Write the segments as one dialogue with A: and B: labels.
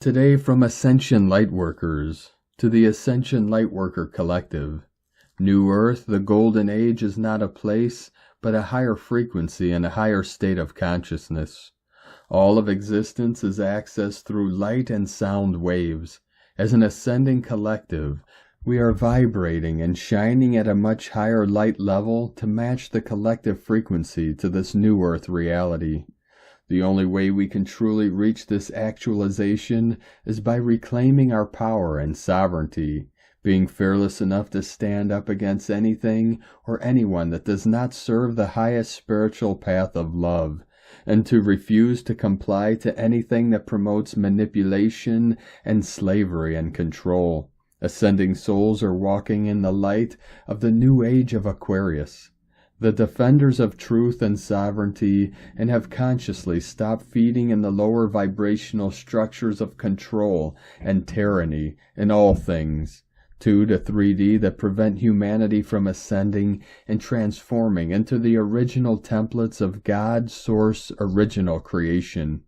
A: Today from Ascension Lightworkers to the Ascension Lightworker Collective. New Earth, the Golden Age, is not a place, but a higher frequency and a higher state of consciousness. All of existence is accessed through light and sound waves. As an ascending collective, we are vibrating and shining at a much higher light level to match the collective frequency to this new Earth reality. The only way we can truly reach this actualization is by reclaiming our power and sovereignty, being fearless enough to stand up against anything or anyone that does not serve the highest spiritual path of love, and to refuse to comply to anything that promotes manipulation and slavery and control. Ascending souls are walking in the light of the new age of Aquarius, the defenders of truth and sovereignty, and have consciously stopped feeding in the lower vibrational structures of control and tyranny in all things, 2 to 3D, that prevent humanity from ascending and transforming into the original templates of God's source original creation.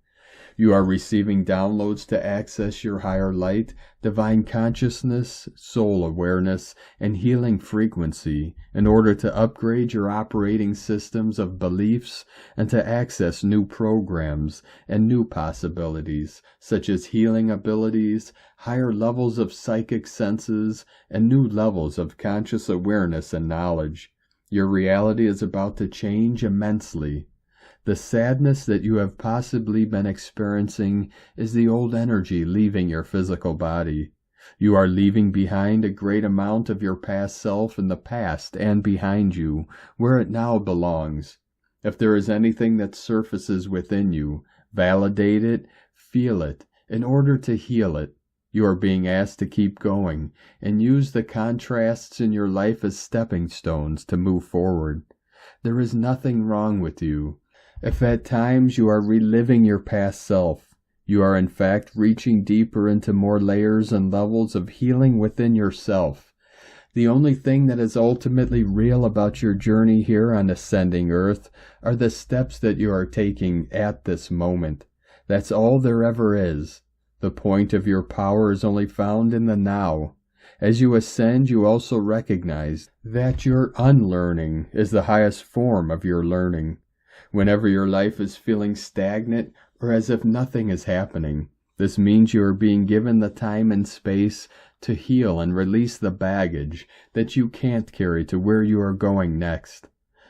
A: You are receiving downloads to access your higher light, divine consciousness, soul awareness, and healing frequency in order to upgrade your operating systems of beliefs and to access new programs and new possibilities, such as healing abilities, higher levels of psychic senses, and new levels of conscious awareness and knowledge. Your reality is about to change immensely. The sadness that you have possibly been experiencing is the old energy leaving your physical body. You are leaving behind a great amount of your past self in the past and behind you, where it now belongs. If there is anything that surfaces within you, validate it, feel it, in order to heal it. You are being asked to keep going and use the contrasts in your life as stepping stones to move forward. There is nothing wrong with you. If at times you are reliving your past self, you are in fact reaching deeper into more layers and levels of healing within yourself. The only thing that is ultimately real about your journey here on Ascending Earth are the steps that you are taking at this moment. That's all there ever is. The point of your power is only found in the now. As you ascend, you also recognize that your unlearning is the highest form of your learning. Whenever your life is feeling stagnant or as if nothing is happening, this means you are being given the time and space to heal and release the baggage that you can't carry to where you are going next.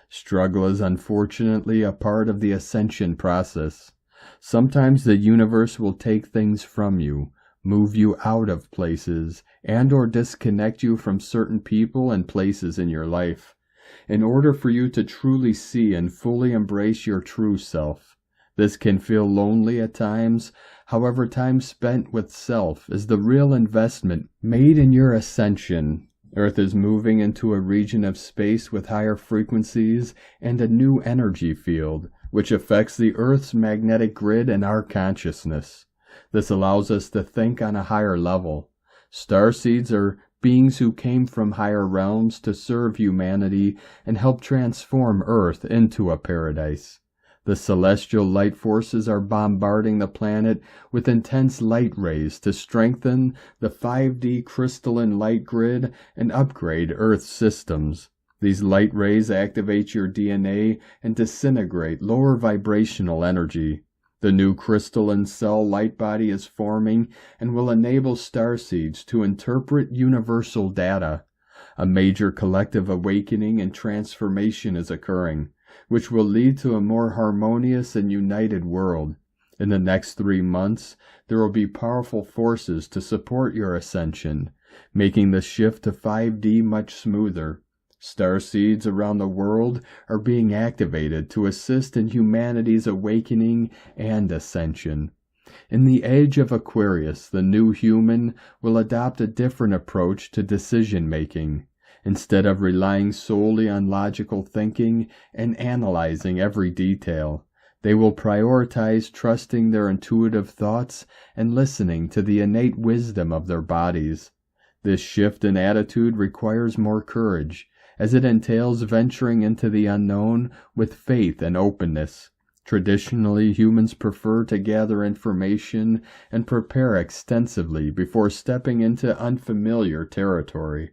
A: Struggle is unfortunately a part of the ascension process. Sometimes the universe will take things from you, move you out of places, and or disconnect you from certain people and places in your life, in order for you to truly see and fully embrace your true self. This can feel lonely at times. However, time spent with self is the real investment made in your ascension. Earth is moving into a region of space with higher frequencies and a new energy field, which affects the Earth's magnetic grid and our consciousness. This allows us to think on a higher level. Starseeds are beings who came from higher realms to serve humanity and help transform Earth into a paradise. The celestial light forces are bombarding the planet with intense light rays to strengthen the 5D crystalline light grid and upgrade Earth's systems. These light rays activate your DNA and disintegrate lower vibrational energy. The new crystalline cell light body is forming and will enable starseeds to interpret universal data. A major collective awakening and transformation is occurring, which will lead to a more harmonious and united world. In the next 3 months, there will be powerful forces to support your ascension, making the shift to 5D much smoother. Starseeds around the world are being activated to assist in humanity's awakening and ascension. In the age of Aquarius, the new human will adopt a different approach to decision-making. Instead of relying solely on logical thinking and analyzing every detail, they will prioritize trusting their intuitive thoughts and listening to the innate wisdom of their bodies. This shift in attitude requires more courage, as it entails venturing into the unknown with faith and openness. Traditionally, humans prefer to gather information and prepare extensively before stepping into unfamiliar territory.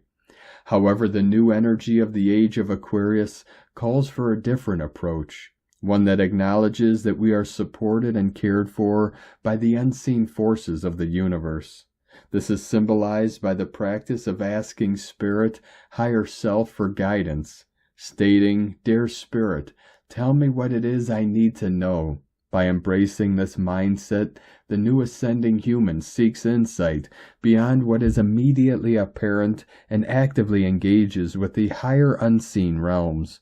A: However, the new energy of the age of Aquarius calls for a different approach, one that acknowledges that we are supported and cared for by the unseen forces of the universe. This is symbolized by the practice of asking Spirit, Higher Self, for guidance, stating, "Dear Spirit, tell me what it is I need to know." By embracing this mindset, the new ascending human seeks insight beyond what is immediately apparent and actively engages with the higher unseen realms.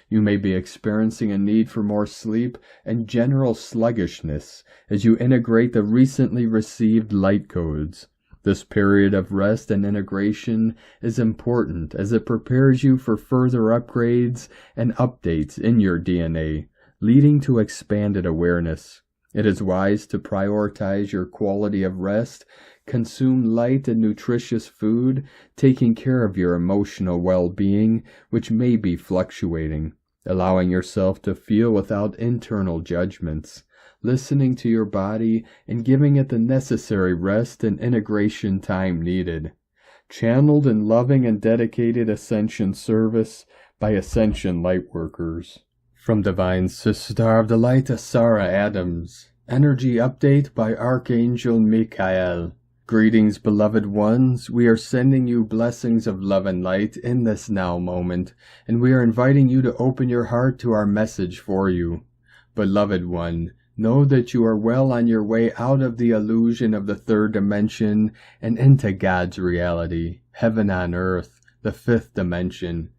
A: You may be experiencing a need for more sleep and general sluggishness as you integrate the recently received light codes. This period of rest and integration is important as it prepares you for further upgrades and updates in your DNA, leading to expanded awareness. It is wise to prioritize your quality of rest, consume light and nutritious food, taking care of your emotional well-being, which may be fluctuating, allowing yourself to feel without internal judgments, listening to your body and giving it the necessary rest and integration time needed. Channeled in loving and dedicated Ascension service by Ascension Lightworkers. From Divine Sister of the Light, Sarah Adams. Energy update by Archangel Michael. Greetings, beloved ones. We are sending you blessings of love and light in this now moment, and we are inviting you to open your heart to our message for you. Beloved one, know that you are well on your way out of the illusion of the third dimension and into God's reality, heaven on earth, the fifth dimension.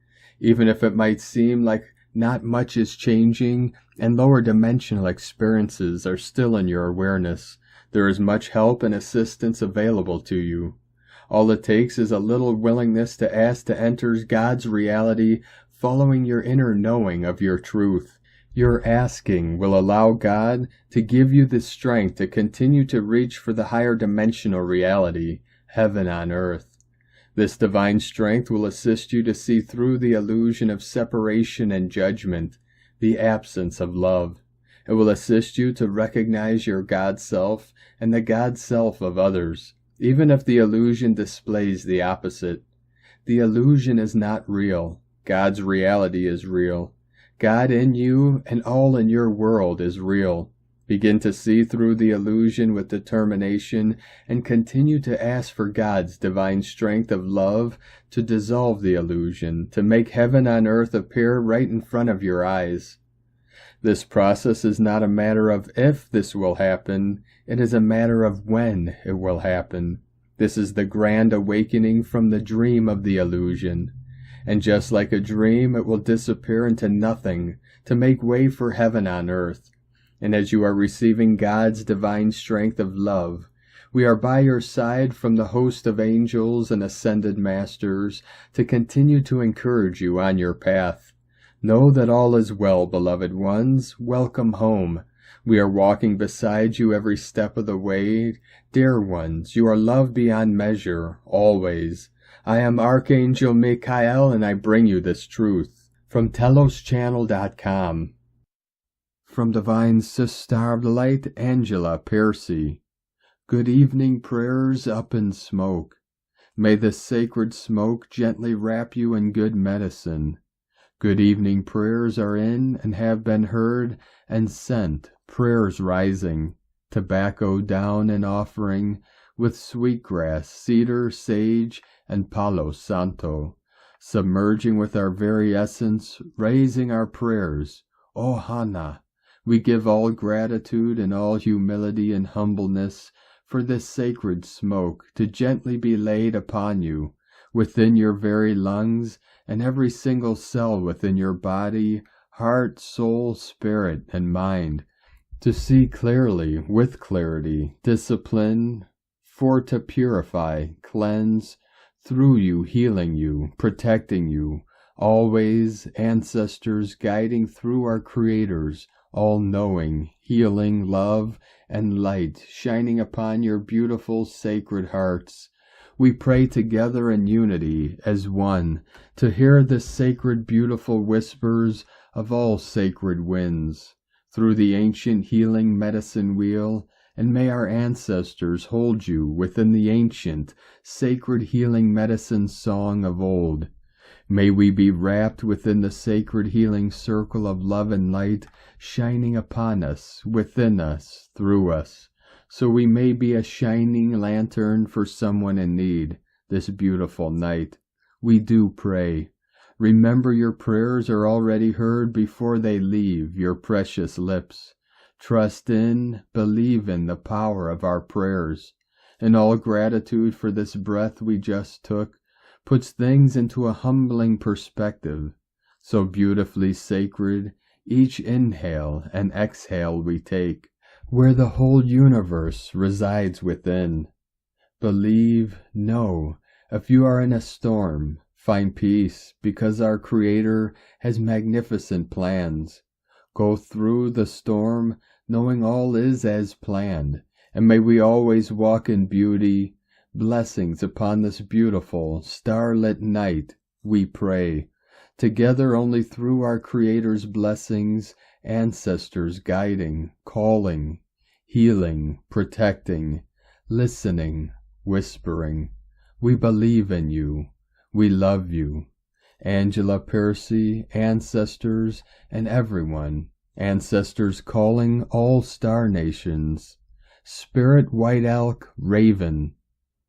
A: Even if it might seem like not much is changing and lower dimensional experiences are still in your awareness, there is much help and assistance available to you. All it takes is a little willingness to ask to enter God's reality, following your inner knowing of your truth. Your asking will allow God to give you the strength to continue to reach for the higher dimensional reality, heaven on earth. This divine strength will assist you to see through the illusion of separation and judgment, the absence of love. It will assist you to recognize your God self and the God self of others, even if the illusion displays the opposite. The illusion is not real. God's reality is real. God in you and all in your world is real. Begin to see through the illusion with determination and continue to ask for God's divine strength of love to dissolve the illusion, to make heaven on earth appear right in front of your eyes. This process is not a matter of if this will happen, it is a matter of when it will happen. This is the grand awakening from the dream of the illusion. And just like a dream, it will disappear into nothing to make way for heaven on earth. And as you are receiving God's divine strength of love, we are by your side from the host of angels and ascended masters to continue to encourage you on your path. Know that all is well, beloved ones. Welcome home. We are walking beside you every step of the way. Dear ones, you are loved beyond measure, always. I am Archangel Michael, and I bring you this truth. From TelosChannel.com. From Divine Sister of the Light, Angela Piercy. Good evening prayers up in smoke. May this sacred smoke gently wrap you in good medicine. Good evening prayers are in and have been heard and sent, prayers rising, tobacco down and offering, with sweetgrass, cedar, sage, and palo santo, submerging with our very essence, raising our prayers. O Hana, we give all gratitude and all humility and humbleness for this sacred smoke to gently be laid upon you, within your very lungs, and every single cell within your body, heart, soul, spirit, and mind, to see clearly, with clarity, discipline, for to purify, cleanse, through you, healing you, protecting you, always, ancestors guiding through our creators, all-knowing, healing, love, and light shining upon your beautiful sacred hearts. We pray together in unity as one to hear the sacred beautiful whispers of all sacred winds. through the ancient healing medicine wheel, and may our ancestors hold you within the ancient, sacred healing medicine song of old. May we be wrapped within the sacred healing circle of love and light, shining upon us, within us, through us, so we may be a shining lantern for someone in need this beautiful night. We do pray. Remember, your prayers are already heard before they leave your precious lips. Trust in, believe in the power of our prayers. And all gratitude for this breath we just took puts things into a humbling perspective. So beautifully sacred, each inhale and exhale we take, where the whole universe resides within. Believe, know, if you are in a storm, find peace, because our Creator has magnificent plans. Go through the storm, knowing all is as planned, and may we always walk in beauty. Blessings upon this beautiful, starlit night, we pray. Together only through our Creator's blessings, ancestors guiding, calling, healing, protecting, listening, whispering. We believe in you. We love you. Angela Percy, ancestors, and everyone. Ancestors calling all star nations. Spirit White Elk, Raven.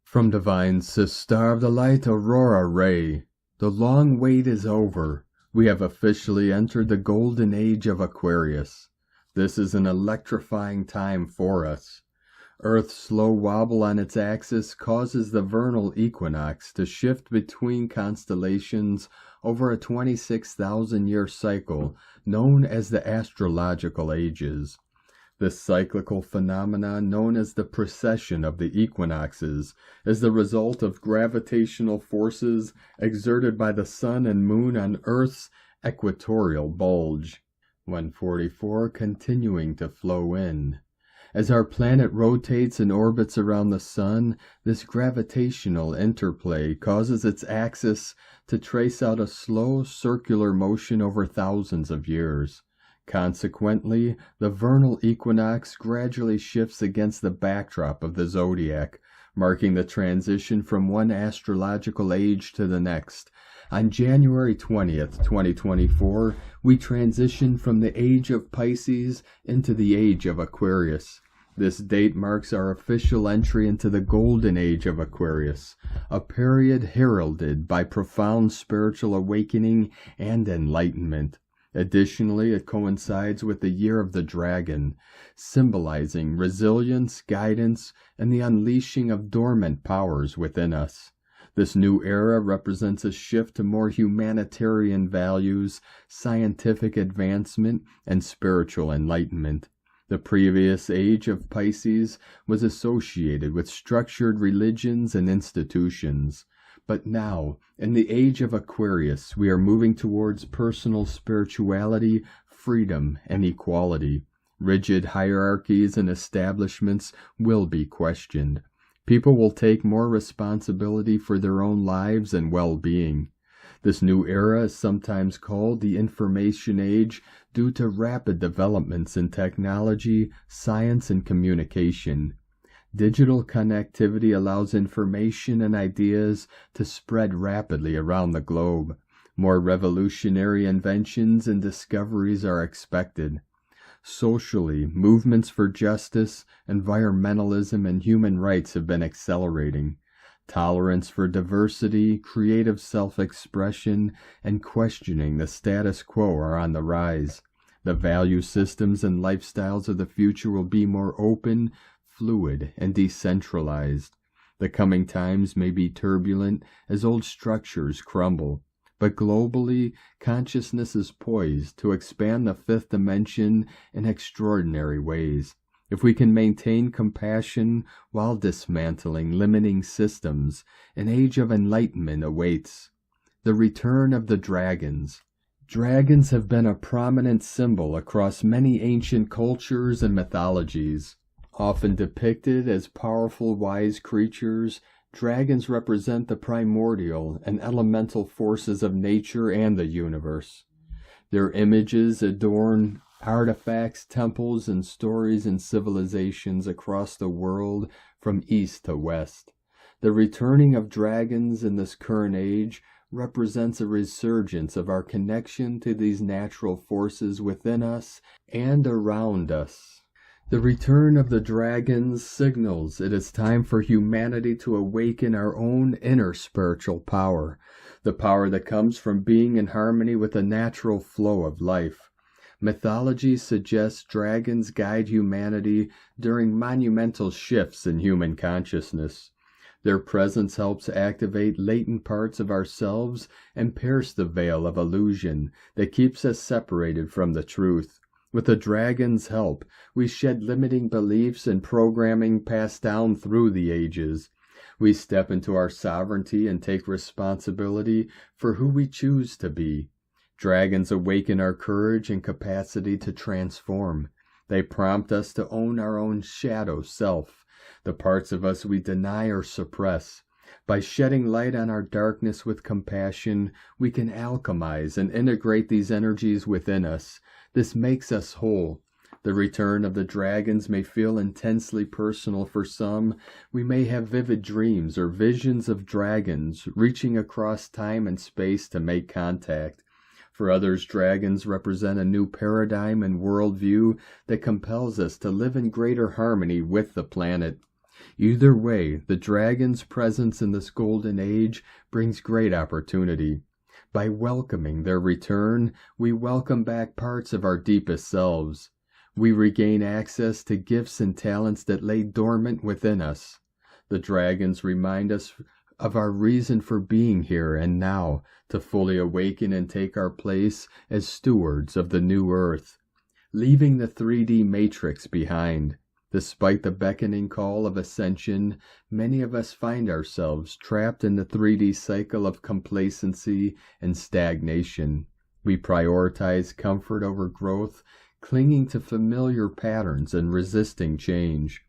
A: From Divine Sister of the Light, Aurora Ray. The long wait is over. We have officially entered the golden age of Aquarius. This is an electrifying time for us. Earth's slow wobble on its axis causes the vernal equinox to shift between constellations over a 26,000-year cycle known as the astrological ages. This cyclical phenomenon, known as the precession of the equinoxes, is the result of gravitational forces exerted by the sun and moon on Earth's equatorial bulge. 144 continuing to flow in. As our planet rotates and orbits around the sun, this gravitational interplay causes its axis to trace out a slow circular motion over thousands of years. Consequently, the vernal equinox gradually shifts against the backdrop of the zodiac, marking the transition from one astrological age to the next. On January 20th, 2024, we transition from the age of Pisces into the age of Aquarius. This date marks our official entry into the golden age of Aquarius, a period heralded by profound spiritual awakening and enlightenment. Additionally, it coincides with the Year of the Dragon, symbolizing resilience, guidance, and the unleashing of dormant powers within us. This new era represents a shift to more humanitarian values, scientific advancement, and spiritual enlightenment. The previous age of Pisces was associated with structured religions and institutions. But now, in the age of Aquarius, we are moving towards personal spirituality, freedom, and equality. Rigid hierarchies and establishments will be questioned. People will take more responsibility for their own lives and well-being. This new era is sometimes called the Information Age due to rapid developments in technology, science, and communication. Digital connectivity allows information and ideas to spread rapidly around the globe. More revolutionary inventions and discoveries are expected. Socially, movements for justice, environmentalism, and human rights have been accelerating. Tolerance for diversity, creative self-expression, and questioning the status quo are on the rise. The value systems and lifestyles of the future will be more open, fluid, and decentralized. The coming times may be turbulent as old structures crumble, but globally, consciousness is poised to expand the fifth dimension in extraordinary ways. If we can maintain compassion while dismantling limiting systems, an age of enlightenment awaits. The return of the dragons. Dragons have been a prominent symbol across many ancient cultures and mythologies. Often depicted as powerful, wise creatures, dragons represent the primordial and elemental forces of nature and the universe. Their images adorn artifacts, temples, and stories and civilizations across the world from east to west. The returning of dragons in this current age represents a resurgence of our connection to these natural forces within us and around us. The return of the dragons signals it is time for humanity to awaken our own inner spiritual power, the power that comes from being in harmony with the natural flow of life. Mythology suggests dragons guide humanity during monumental shifts in human consciousness. Their presence helps activate latent parts of ourselves and pierce the veil of illusion that keeps us separated from the truth. With the dragon's help, we shed limiting beliefs and programming passed down through the ages. We step into our sovereignty and take responsibility for who we choose to be. Dragons awaken our courage and capacity to transform. They prompt us to own our own shadow self, the parts of us we deny or suppress. By shedding light on our darkness with compassion, we can alchemize and integrate these energies within us. This makes us whole. The return of the dragons may feel intensely personal for some. We may have vivid dreams or visions of dragons reaching across time and space to make contact. For others, dragons represent a new paradigm and worldview that compels us to live in greater harmony with the planet. Either way, the dragon's presence in this golden age brings great opportunity. By welcoming their return, we welcome back parts of our deepest selves. We regain access to gifts and talents that lay dormant within us. The dragons remind us of our reason for being here and now, to fully awaken and take our place as stewards of the new earth, leaving the 3D matrix behind. Despite the beckoning call of ascension, many of us find ourselves trapped in the 3D cycle of complacency and stagnation. We prioritize comfort over growth, clinging to familiar patterns and resisting change.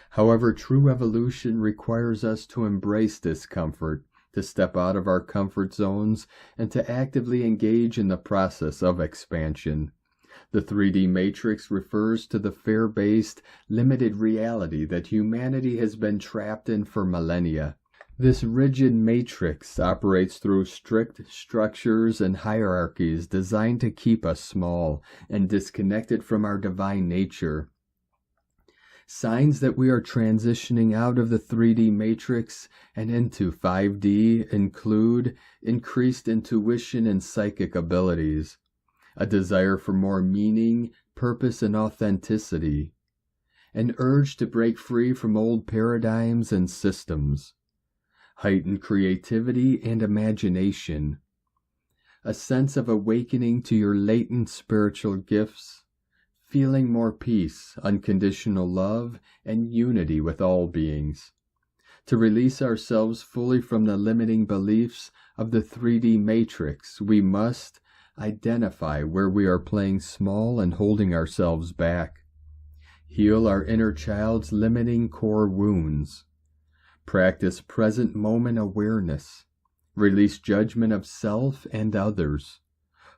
A: However, true evolution requires us to embrace discomfort, to step out of our comfort zones, and to actively engage in the process of expansion. The 3D matrix refers to the fear-based, limited reality that humanity has been trapped in for millennia. This rigid matrix operates through strict structures and hierarchies designed to keep us small and disconnected from our divine nature. Signs that we are transitioning out of the 3D matrix and into 5D include increased intuition and psychic abilities, a desire for more meaning, purpose, and authenticity, an urge to break free from old paradigms and systems, heightened creativity and imagination, a sense of awakening to your latent spiritual gifts, feeling more peace, unconditional love, and unity with all beings. To release ourselves fully from the limiting beliefs of the 3D matrix, we must identify where we are playing small and holding ourselves back. Heal our inner child's limiting core wounds. Practice present moment awareness. Release judgment of self and others.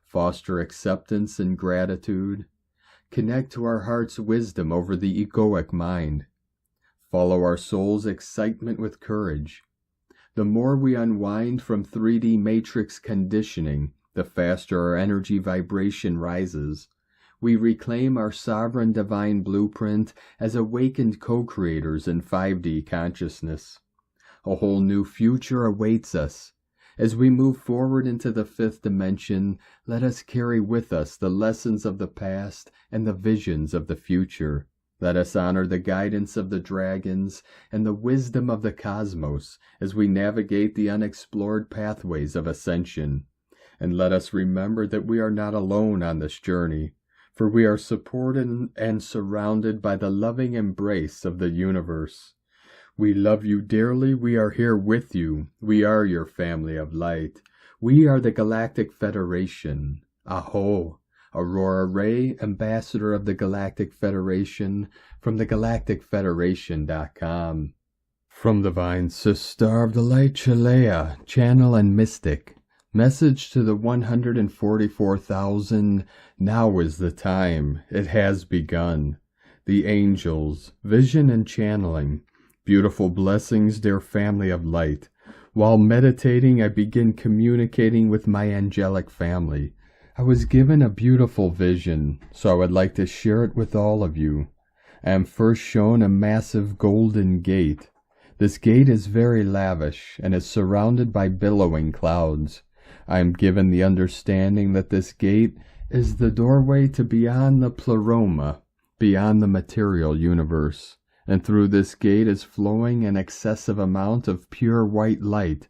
A: Foster acceptance and gratitude. Connect to our heart's wisdom over the egoic mind. Follow our soul's excitement with courage. The more we unwind from 3D matrix conditioning, the faster our energy vibration rises. We reclaim our sovereign divine blueprint as awakened co-creators in 5D consciousness. A whole new future awaits us. As we move forward into the 5th dimension, let us carry with us the lessons of the past and the visions of the future. Let us honor the guidance of the dragons and the wisdom of the cosmos as we navigate the unexplored pathways of ascension. And let us remember that we are not alone on this journey, for we are supported and surrounded by the loving embrace of the universe. We love you dearly. We are here with you. We are your family of light. We are the Galactic Federation. Aho! Aurora Ray, Ambassador of the Galactic Federation, from thegalacticfederation.com. From Divine Sister of the Light, Chalea, Channel and Mystic, Message to the 144,000, now is the time, it has begun. The angels, vision and channeling, beautiful blessings, dear family of light. While meditating, I begin communicating with my angelic family. I was given a beautiful vision, so I would like to share it with all of you. I am first shown a massive golden gate. This gate is very lavish and is surrounded by billowing clouds. I am given the understanding that this gate is the doorway to beyond the pleroma, beyond the material universe, and through this gate is flowing an excessive amount of pure white light.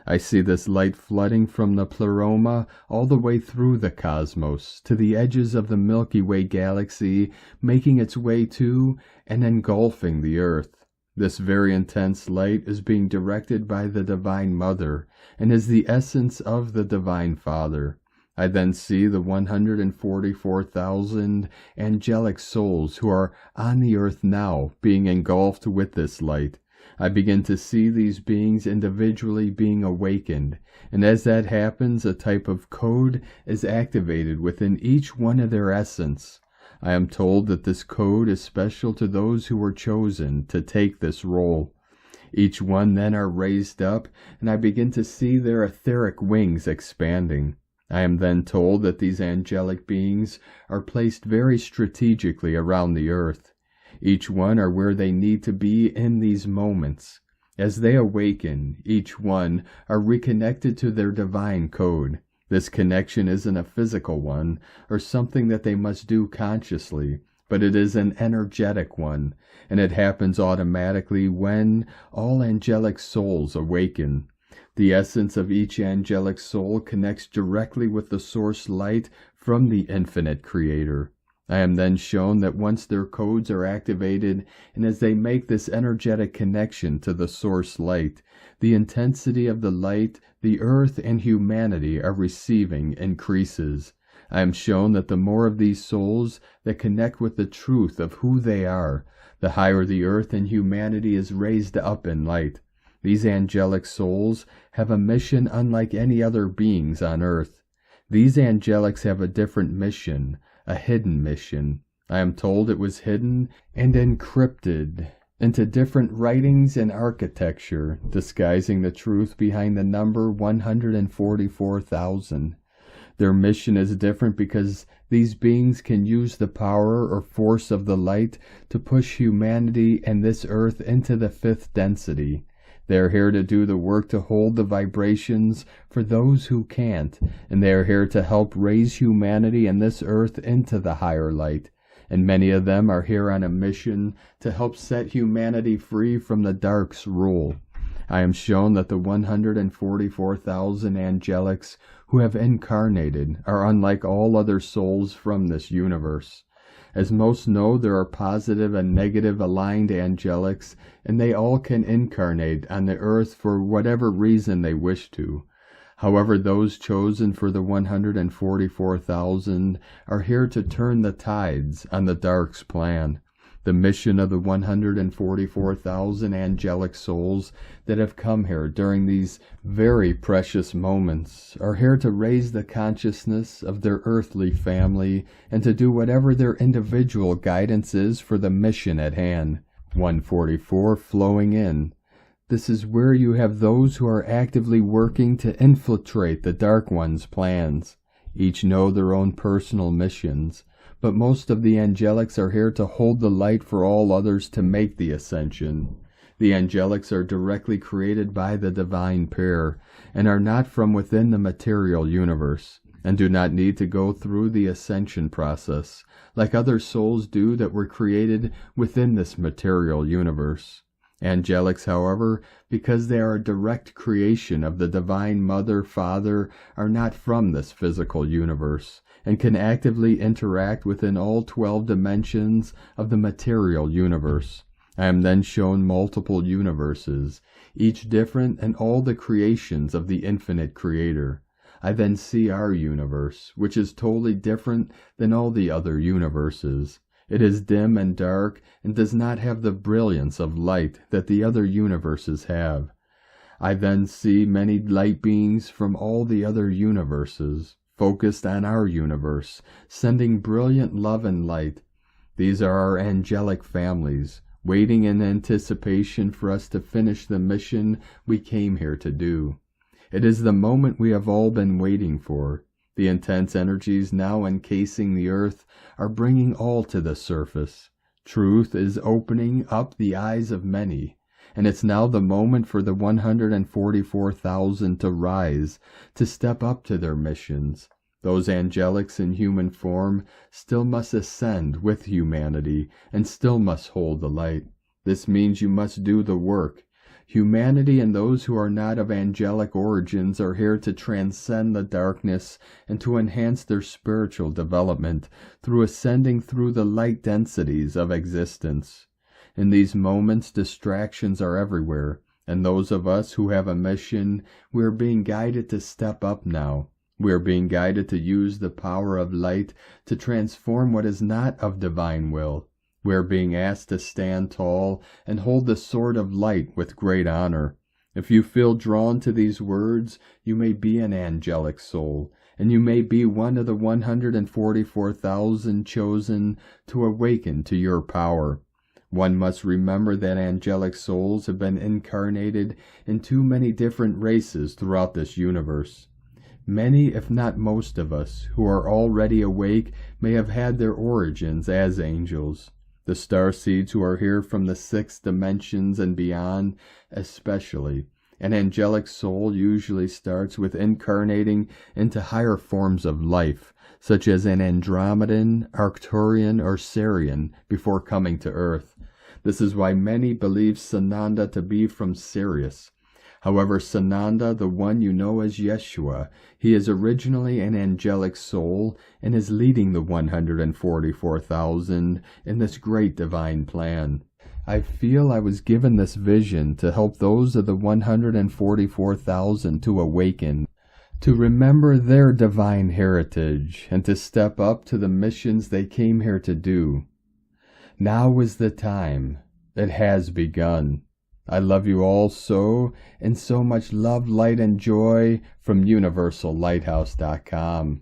A: I see this light flooding from the pleroma all the way through the cosmos, to the edges of the Milky Way galaxy, making its way to and engulfing the Earth. This very intense light is being directed by the Divine Mother, and is the essence of the Divine Father. I then see the 144,000 angelic souls who are on the earth now being engulfed with this light. I begin to see these beings individually being awakened, and as that happens, a type of code is activated within each one of their essence. I am told that this code is special to those who were chosen to take this role. Each one then are raised up, and I begin to see their etheric wings expanding. I am then told that these angelic beings are placed very strategically around the earth. Each one are where they need to be in these moments. As they awaken, each one are reconnected to their divine code. This connection isn't a physical one, or something that they must do consciously, but it is an energetic one, and it happens automatically when all angelic souls awaken. The essence of each angelic soul connects directly with the source light from the infinite Creator. I am then shown that once their codes are activated, and as they make this energetic connection to the source light, the intensity of the light the earth and humanity are receiving increases. I am shown that the more of these souls that connect with the truth of who they are, the higher the earth and humanity is raised up in light. These angelic souls have a mission unlike any other beings on earth. These angelics have a different mission, a hidden mission. I am told it was hidden and encrypted into different writings and architecture, disguising the truth behind the number 144,000. Their mission is different because these beings can use the power or force of the light to push humanity and this earth into the fifth density. They are here to do the work to hold the vibrations for those who can't, and they are here to help raise humanity and this earth into the higher light. And many of them are here on a mission to help set humanity free from the dark's rule. I am shown that the 144,000 angelics who have incarnated are unlike all other souls from this universe. As most know, there are positive and negative aligned angelics, and they all can incarnate on the earth for whatever reason they wish to. However, those chosen for the 144,000 are here to turn the tides on the dark's plan. The mission of the 144,000 angelic souls that have come here during these very precious moments are here to raise the consciousness of their earthly family and to do whatever their individual guidance is for the mission at hand. 144 flowing in. This is where you have those who are actively working to infiltrate the Dark One's plans. Each know their own personal missions, but most of the angelics are here to hold the light for all others to make the ascension. The angelics are directly created by the divine pair, and are not from within the material universe, and do not need to go through the ascension process, like other souls do that were created within this material universe. Angelics, however, because they are a direct creation of the Divine Mother, Father, are not from this physical universe, and can actively interact within all 12 dimensions of the material universe. I am then shown multiple universes, each different and all the creations of the infinite Creator. I then see our universe, which is totally different than all the other universes. It is dim and dark, and does not have the brilliance of light that the other universes have. I then see many light beings from all the other universes, focused on our universe, sending brilliant love and light. These are our angelic families, waiting in anticipation for us to finish the mission we came here to do. It is the moment we have all been waiting for. The intense energies now encasing the earth are bringing all to the surface. Truth is opening up the eyes of many, and it's now the moment for the 144,000 to rise, to step up to their missions. Those angelics in human form still must ascend with humanity and still must hold the light. This means you must do the work. Humanity and those who are not of angelic origins are here to transcend the darkness and to enhance their spiritual development through ascending through the light densities of existence. In these moments, distractions are everywhere, and those of us who have a mission, we are being guided to step up now. We are being guided to use the power of light to transform what is not of divine will. We are being asked to stand tall and hold the sword of light with great honor. If you feel drawn to these words, you may be an angelic soul, and you may be one of the 144,000 chosen to awaken to your power. One must remember that angelic souls have been incarnated in too many different races throughout this universe. Many, if not most of us, who are already awake may have had their origins as angels. The Starseeds who are here from the sixth dimensions and beyond, especially. An angelic soul usually starts with incarnating into higher forms of life, such as an Andromedan, Arcturian, or Sirian, before coming to Earth. This is why many believe Sananda to be from Sirius. However, Sananda, the one you know as Yeshua, he is originally an angelic soul and is leading the 144,000 in this great divine plan. I feel I was given this vision to help those of the 144,000 to awaken, to remember their divine heritage, and to step up to the missions they came here to do. Now is the time. It has begun. I love you all so, and so much love, light, and joy from UniversalLighthouse.com.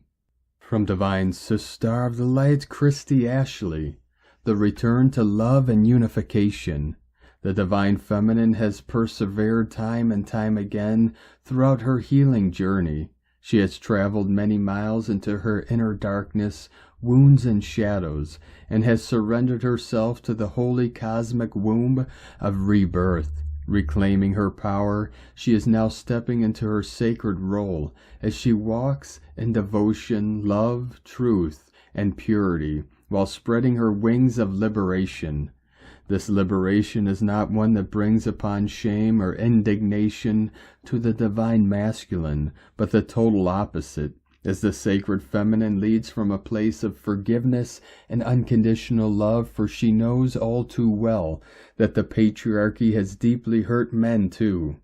A: From Divine Sister of the Light, Christy Ashley. The return to love and unification. The Divine Feminine has persevered time and time again throughout her healing journey. She has traveled many miles into her inner darkness, wounds, and shadows, and has surrendered herself to the holy cosmic womb of rebirth. Reclaiming her power, she is now stepping into her sacred role as she walks in devotion, love, truth, and purity, while spreading her wings of liberation. This liberation is not one that brings upon shame or indignation to the divine masculine, but the total opposite, as the sacred feminine leads from a place of forgiveness and unconditional love, for she knows all too well that the patriarchy has deeply hurt men too.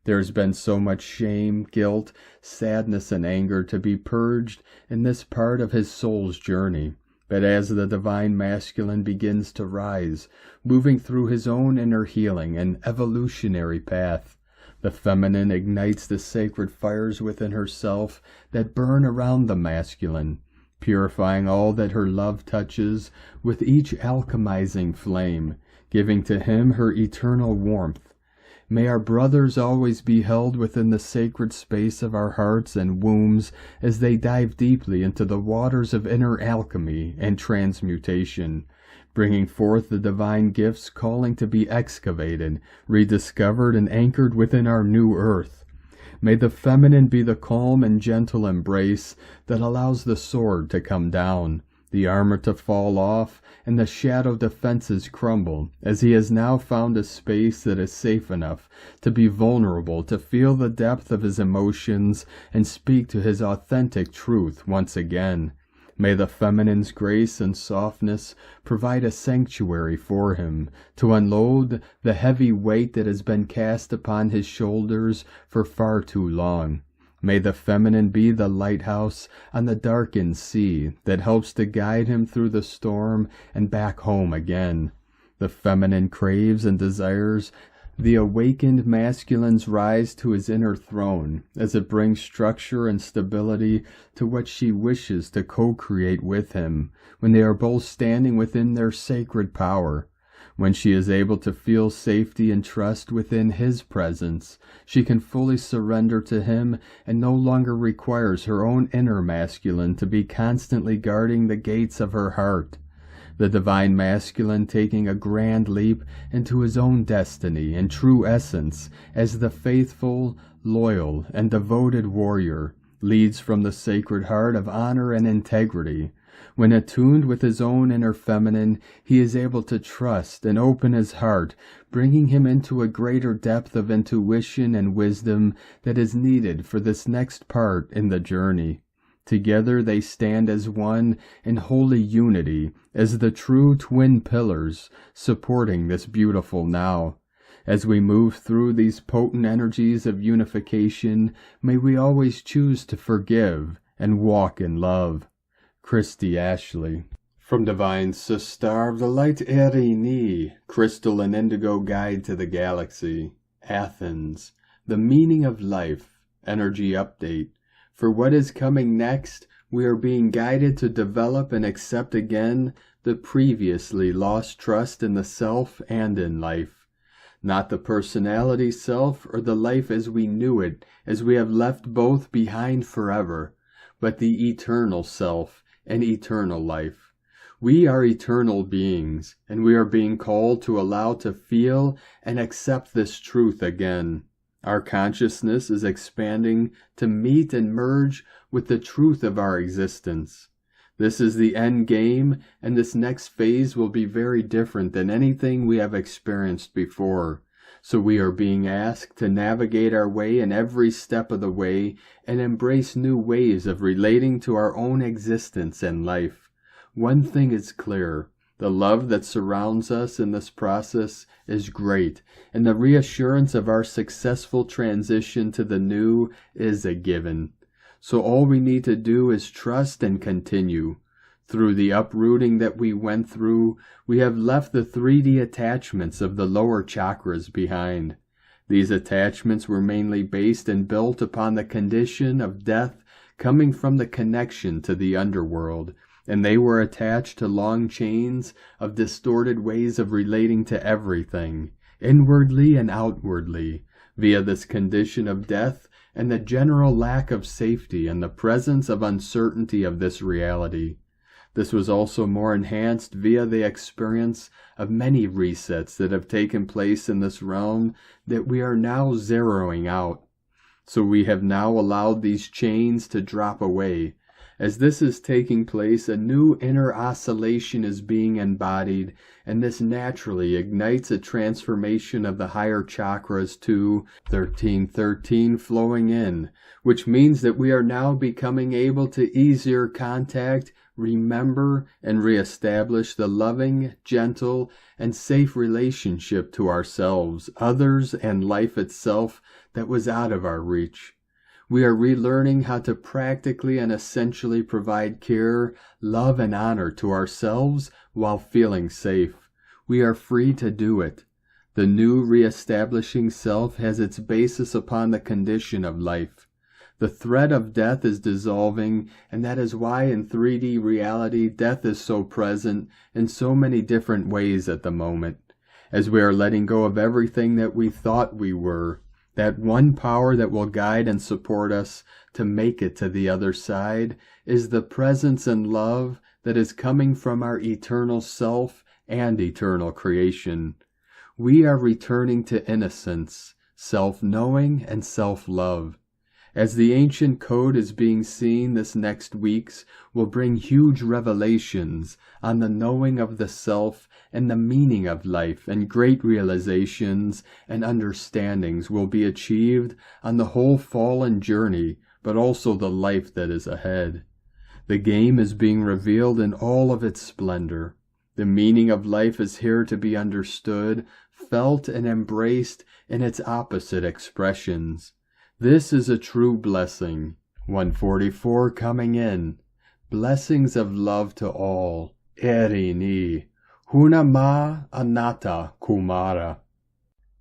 A: There has been so much shame, guilt, sadness, and anger to be purged in this part of his soul's journey. But as the divine masculine begins to rise, moving through his own inner healing and evolutionary path, the feminine ignites the sacred fires within herself that burn around the masculine, purifying all that her love touches with each alchemizing flame, giving to him her eternal warmth. May our brothers always be held within the sacred space of our hearts and wombs as they dive deeply into the waters of inner alchemy and transmutation, bringing forth the divine gifts calling to be excavated, rediscovered, and anchored within our new earth. May the feminine be the calm and gentle embrace that allows the sword to come down, the armor to fall off, and the shadow defenses crumble, as he has now found a space that is safe enough to be vulnerable, to feel the depth of his emotions and speak to his authentic truth once again. May the feminine's grace and softness provide a sanctuary for him, to unload the heavy weight that has been cast upon his shoulders for far too long. May the feminine be the lighthouse on the darkened sea that helps to guide him through the storm and back home again. The feminine craves and desires The awakened masculines rise to his inner throne as it brings structure and stability to what she wishes to co-create with him when they are both standing within their sacred power. When she is able to feel safety and trust within his presence, she can fully surrender to him and no longer requires her own inner masculine to be constantly guarding the gates of her heart. The divine masculine taking a grand leap into his own destiny and true essence as the faithful, loyal, and devoted warrior leads from the sacred heart of honor and integrity. When attuned with his own inner feminine, he is able to trust and open his heart, bringing him into a greater depth of intuition and wisdom that is needed for this next part in the journey. Together they stand as one in holy unity, as the true twin pillars supporting this beautiful now. As we move through these potent energies of unification, may we always choose to forgive and walk in love. Christy Ashley. From Divine Sister of the Light Erini, Crystal and Indigo Guide to the Galaxy, Athens. The Meaning of Life, Energy Update. For what is coming next, we are being guided to develop and accept again the previously lost trust in the self and in life. Not the personality self or the life as we knew it, as we have left both behind forever, but the eternal self and eternal life. We are eternal beings, and we are being called to allow to feel and accept this truth again. Our consciousness is expanding to meet and merge with the truth of our existence. This is the end game, and this next phase will be very different than anything we have experienced before. So we are being asked to navigate our way in every step of the way and embrace new ways of relating to our own existence and life. One thing is clear. The love that surrounds us in this process is great, and the reassurance of our successful transition to the new is a given. So all we need to do is trust and continue. Through the uprooting that we went through, we have left the 3D attachments of the lower chakras behind. These attachments were mainly based and built upon the condition of death coming from the connection to the underworld, and they were attached to long chains of distorted ways of relating to everything, inwardly and outwardly, via this condition of death and the general lack of safety and the presence of uncertainty of this reality. This was also more enhanced via the experience of many resets that have taken place in this realm that we are now zeroing out. So we have now allowed these chains to drop away. As this is taking place, a new inner oscillation is being embodied, and this naturally ignites a transformation of the higher chakras to 1313 flowing in, which means that we are now becoming able to easier contact, remember, and reestablish the loving, gentle, and safe relationship to ourselves, others, and life itself that was out of our reach. We are relearning how to practically and essentially provide care, love, and honor to ourselves while feeling safe. We are free to do it. The new reestablishing self has its basis upon the condition of life. The threat of death is dissolving, and that is why in 3D reality death is so present in so many different ways at the moment. As we are letting go of everything that we thought we were, that one power that will guide and support us to make it to the other side is the presence and love that is coming from our eternal self and eternal creation. We are returning to innocence, self-knowing, and self-love. As the ancient code is being seen this next weeks will bring huge revelations on the knowing of the self and the meaning of life, and great realizations and understandings will be achieved on the whole fallen journey, but also the life that is ahead. The game is being revealed in all of its splendor. The meaning of life is here to be understood, felt, and embraced in its opposite expressions. This is a true blessing. 144 coming in. Blessings of love to all. Erini. Huna ma anatta kumara.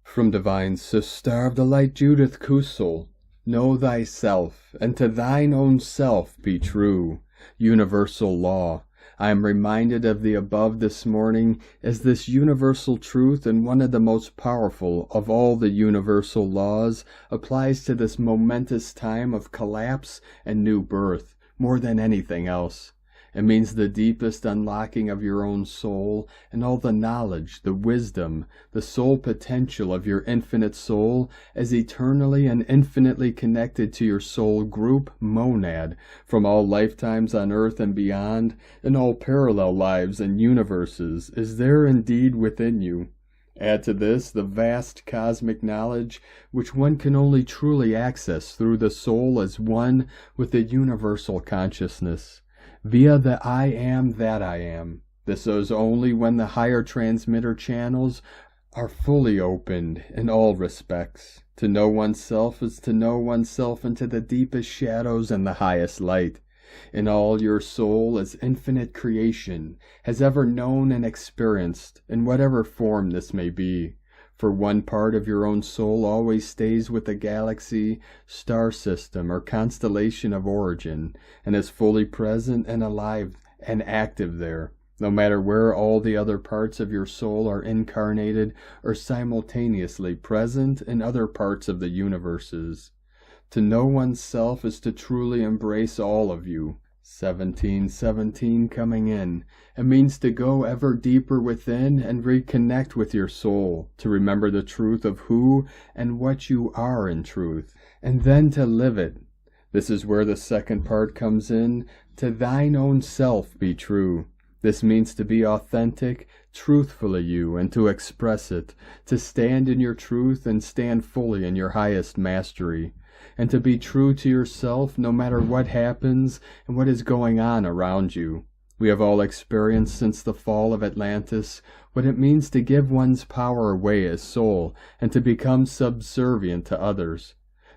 A: From divine sister of the light Judith Kusel, know thyself, and to thine own self be true. Universal law. I am reminded of the above this morning as this universal truth, and one of the most powerful of all the universal laws, applies to this momentous time of collapse and new birth more than anything else. It means the deepest unlocking of your own soul and all the knowledge, the wisdom, the soul potential of your infinite soul as eternally and infinitely connected to your soul group monad from all lifetimes on earth and beyond, and all parallel lives and universes is there indeed within you. Add to this the vast cosmic knowledge which one can only truly access through the soul as one with the universal consciousness. Via the I am that I am. This is only when the higher transmitter channels are fully opened in all respects. To know oneself is to know oneself into the deepest shadows and the highest light. In all your soul as infinite creation has ever known and experienced, in whatever form this may be. For one part of your own soul always stays with the galaxy, star system, or constellation of origin, and is fully present and alive and active there, no matter where all the other parts of your soul are incarnated or simultaneously present in other parts of the universes. To know oneself is to truly embrace all of you. 1717 coming in. It means to go ever deeper within and reconnect with your soul, to remember the truth of who and what you are in truth, and then to live it. This is where the second part comes in, to thine own self be true. This means to be authentic, truthfully you, and to express it, to stand in your truth and stand fully in your highest mastery, and to be true to yourself no matter what happens and what is going on around you. We have all experienced since the fall of Atlantis what it means to give one's power away as soul and to become subservient to others.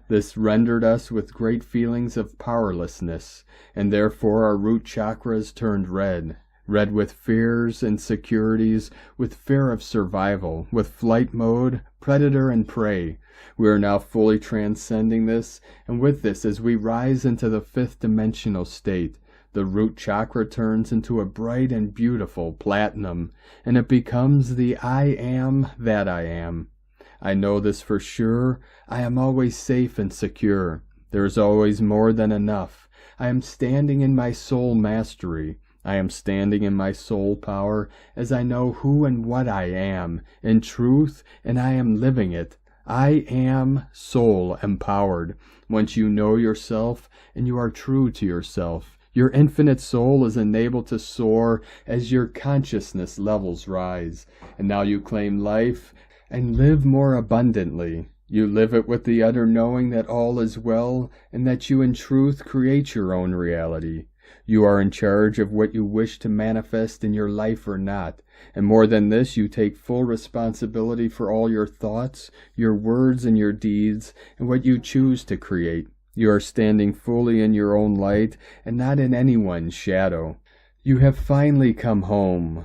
A: This rendered us with great feelings of powerlessness, and therefore our root chakras turned red with fears, insecurities, with fear of survival, with flight mode, predator and prey. We are now fully transcending this, and with this, as we rise into the fifth dimensional state, the root chakra turns into a bright and beautiful platinum, and it becomes the I am that I am. I know this for sure. I am always safe and secure. There is always more than enough. I am standing in my soul mastery. I am standing in my soul power as I know who and what I am in truth, and I am living it. I am soul empowered. Once you know yourself and you are true to yourself, your infinite soul is enabled to soar as your consciousness levels rise. And now you claim life and live more abundantly. You live it with the utter knowing that all is well and that you in truth create your own reality. You are in charge of what you wish to manifest in your life or not. And more than this, you take full responsibility for all your thoughts, your words, and your deeds, and what you choose to create. You are standing fully in your own light and not in anyone's shadow. You have finally come home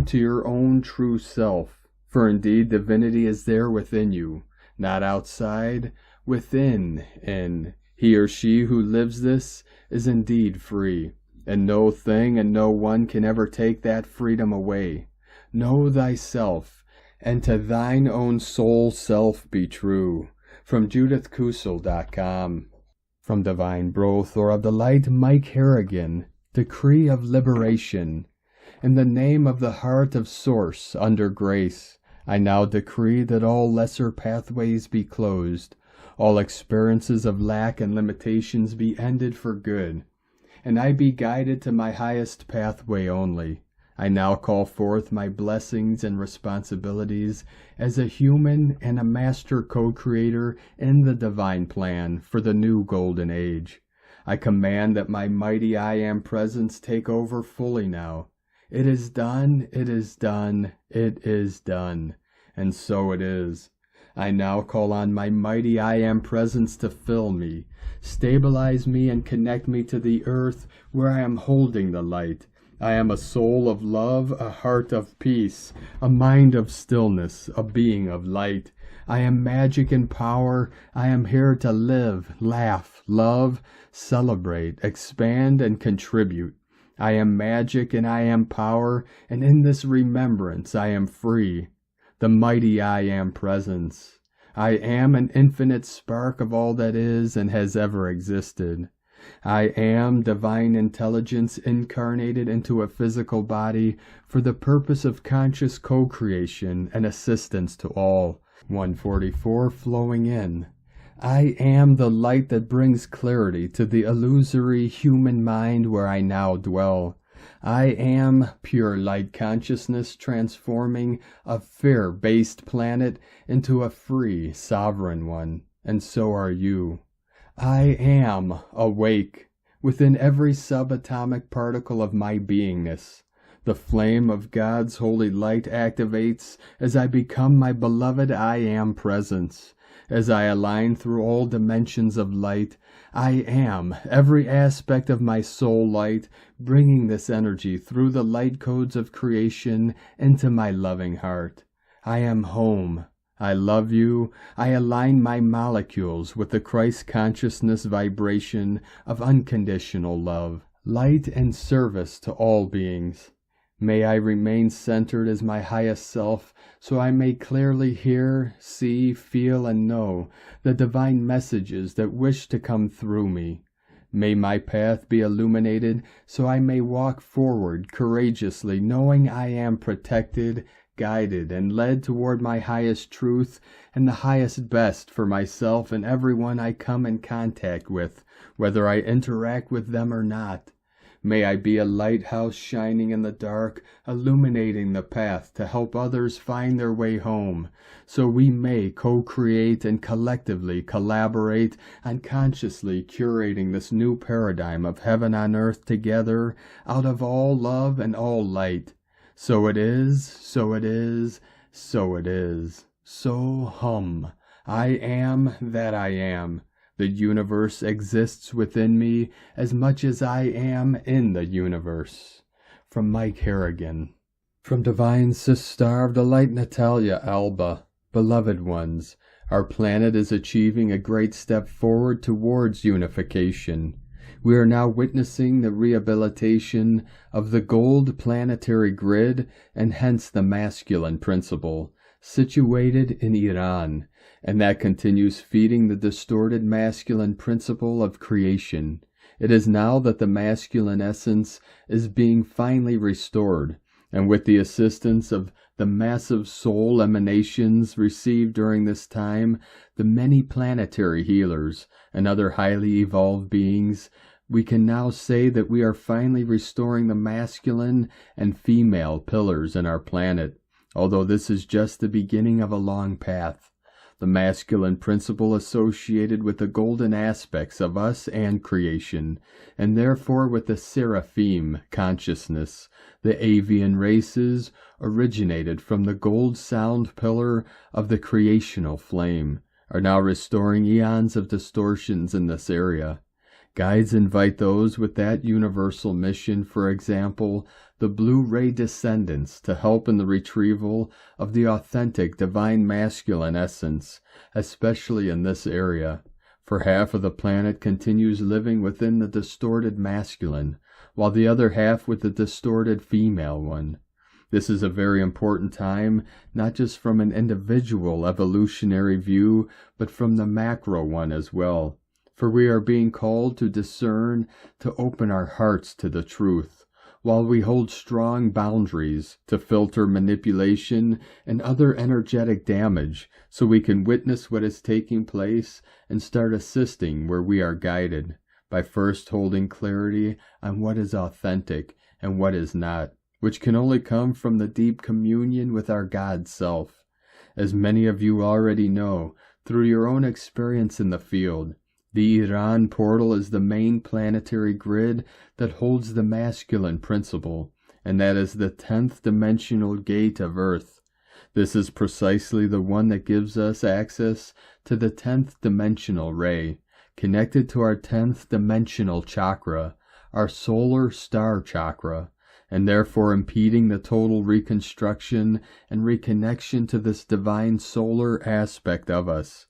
A: to your own true self. For indeed divinity is there within you, not outside, within, and he or she who lives this is indeed free, and no thing and no one can ever take that freedom away. Know thyself, and to thine own soul self be true. From JudithKusel.com. From Divine Brothor of the Light, Mike Harrigan. Decree of liberation. In the name of the heart of Source under grace, I now decree that all lesser pathways be closed, all experiences of lack and limitations be ended for good, and I be guided to my highest pathway only. I now call forth my blessings and responsibilities as a human and a master co-creator in the divine plan for the new golden age. I command that my mighty I Am presence take over fully now. It is done, it is done, it is done, and so it is. I now call on my mighty I Am presence to fill me, stabilize me, and connect me to the earth where I am holding the light. I am a soul of love, a heart of peace, a mind of stillness, a being of light. I am magic and power. I am here to live, laugh, love, celebrate, expand, and contribute. I am magic and I am power, and in this remembrance I am free. The mighty I am presence. I am an infinite spark of all that is and has ever existed. I am divine intelligence incarnated into a physical body for the purpose of conscious co-creation and assistance to all. 144 flowing in. I am the light that brings clarity to the illusory human mind where I now dwell. I am pure light consciousness transforming a fear-based planet into a free, sovereign one, and so are you. I am awake within every subatomic particle of my beingness. The flame of God's holy light activates as I become my beloved I Am presence. As I align through all dimensions of light, I am every aspect of my soul light, bringing this energy through the light codes of creation into my loving heart. I am home. I love you. I align my molecules with the Christ consciousness vibration of unconditional love, light and service to all beings. May I remain centered as my highest self, so I may clearly hear, see, feel, and know the divine messages that wish to come through me. May my path be illuminated, so I may walk forward courageously, knowing I am protected, guided, and led toward my highest truth and the highest best for myself and everyone I come in contact with, whether I interact with them or not. May I be a lighthouse shining in the dark, illuminating the path to help others find their way home, so we may co-create and collectively collaborate on consciously curating this new paradigm of heaven on earth together out of all love and all light. So it is, so it is, so it is. So hum. I am that I am. The universe exists within me as much as I am in the universe. From Mike Harrigan. From Divine Sister of the Light Natalia Alba. Beloved ones, our planet is achieving a great step forward towards unification. We are now witnessing the rehabilitation of the gold planetary grid and hence the masculine principle, situated in Iran, and that continues feeding the distorted masculine principle of creation. It is now that the masculine essence is being finally restored, and with the assistance of the massive soul emanations received during this time, the many planetary healers and other highly evolved beings, we can now say that we are finally restoring the masculine and female pillars in our planet, although this is just the beginning of a long path. The masculine principle associated with the golden aspects of us and creation, and therefore with the seraphim consciousness, the avian races, originated from the gold sound pillar of the creational flame, are now restoring eons of distortions in this area. Guides invite those with that universal mission, for example, the blue ray descendants, to help in the retrieval of the authentic divine masculine essence, especially in this area, for half of the planet continues living within the distorted masculine, while the other half with the distorted female one. This is a very important time, not just from an individual evolutionary view, but from the macro one as well. For we are being called to discern, to open our hearts to the truth, while we hold strong boundaries to filter manipulation and other energetic damage, so we can witness what is taking place and start assisting where we are guided, by first holding clarity on what is authentic and what is not, which can only come from the deep communion with our God Self. As many of you already know, through your own experience in the field, the Iran portal is the main planetary grid that holds the masculine principle, and that is the 10th dimensional gate of Earth. This is precisely the one that gives us access to the 10th dimensional ray, connected to our 10th dimensional chakra, our solar star chakra, and therefore impeding the total reconstruction and reconnection to this divine solar aspect of us.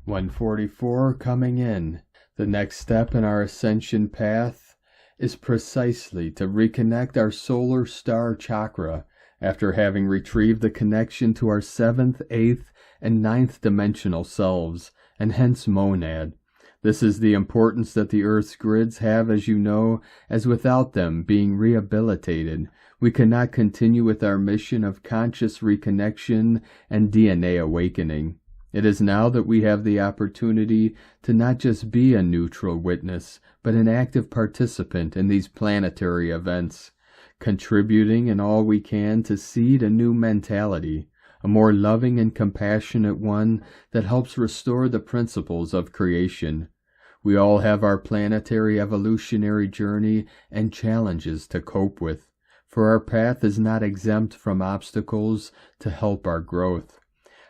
A: 144 coming in. The next step in our ascension path is precisely to reconnect our solar star chakra after having retrieved the connection to our 7th, 8th, and 9th dimensional selves, and hence monad. This is the importance that the Earth Scribes have, as you know, as without them being rehabilitated, we cannot continue with our mission of conscious reconnection and DNA awakening. It is now that we have the opportunity to not just be a neutral witness, but an active participant in these planetary events, contributing in all we can to seed a new mentality, a more loving and compassionate one that helps restore the principles of creation. We all have our planetary evolutionary journey and challenges to cope with, for our path is not exempt from obstacles to help our growth.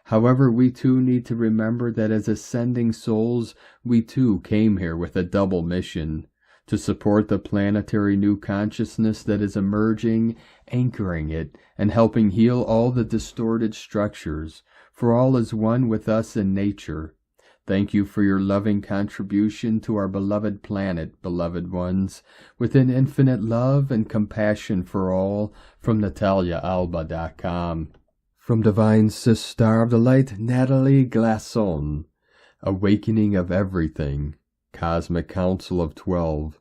A: However, we too need to remember that as ascending souls, we too came here with a double mission: to support the planetary new consciousness that is emerging, anchoring it, and helping heal all the distorted structures, for all is one with us in nature. Thank you for your loving contribution to our beloved planet, beloved ones, within infinite love and compassion for all, from NataliaAlba.com. From Divine Sister of the Light, Natalie Glasson, Awakening of Everything, Cosmic Council of 12.